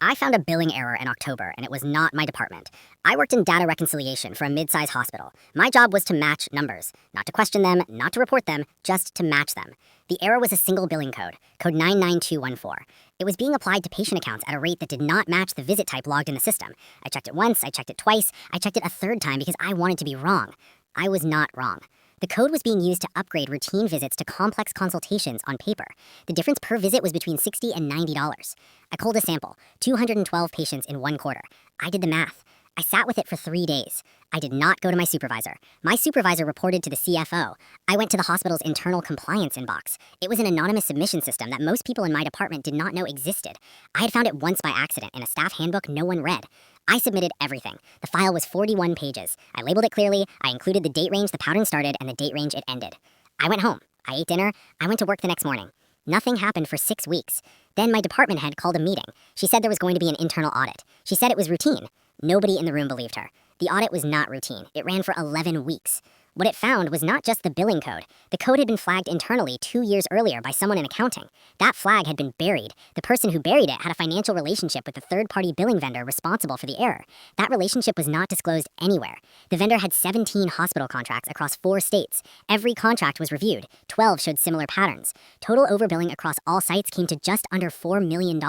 I found a billing error in October, and it was not my department. I worked in data reconciliation for a mid-size hospital. My job was to match numbers, not to question them, not to report them, just to match them. The error was a single billing code, code 99214. It was being applied to patient accounts at a rate that did not match the visit type logged in the system. I checked it once, I checked it twice, I checked it a third time because I wanted to be wrong. I was not wrong. The code was being used to upgrade routine visits to complex consultations on paper. The difference per visit was between $60 and $90. I culled a sample, 212 patients in one quarter. I did the math. I sat with it for 3 days. I did not go to my supervisor. My supervisor reported to the CFO. I went to the hospital's internal compliance inbox. It was an anonymous submission system that most people in my department did not know existed. I had found it once by accident in a staff handbook no one read. I submitted everything. The file was 41 pages. I labeled it clearly. I included the date range the pattern started and the date range it ended. I went home. I ate dinner. I went to work the next morning. Nothing happened for 6 weeks. Then my department head called a meeting. She said there was going to be an internal audit. She said it was routine. Nobody in the room believed her. The audit was not routine. It ran for 11 weeks. What it found was not just the billing code. The code had been flagged internally 2 years earlier by someone in accounting. That flag had been buried. The person who buried it had a financial relationship with the third-party billing vendor responsible for the error. That relationship was not disclosed anywhere. The vendor had 17 hospital contracts across 4 states. Every contract was reviewed. 12 showed similar patterns. Total overbilling across all sites came to just under $4 million.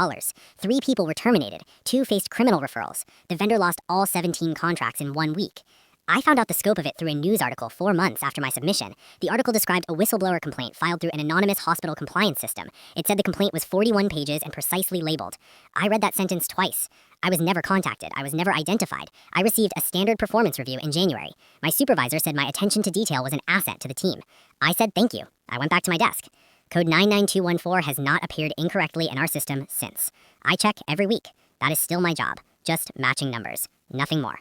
3 people were terminated. 2 faced criminal referrals. The vendor lost all 17 contracts in 1 week. I found out the scope of it through a news article 4 months after my submission. The article described a whistleblower complaint filed through an anonymous hospital compliance system. It said the complaint was 41 pages and precisely labeled. I read that sentence twice. I was never contacted. I was never identified. I received a standard performance review in January. My supervisor said my attention to detail was an asset to the team. I said thank you. I went back to my desk. Code 99214 has not appeared incorrectly in our system since. I check every week. That is still my job. Just matching numbers. Nothing more.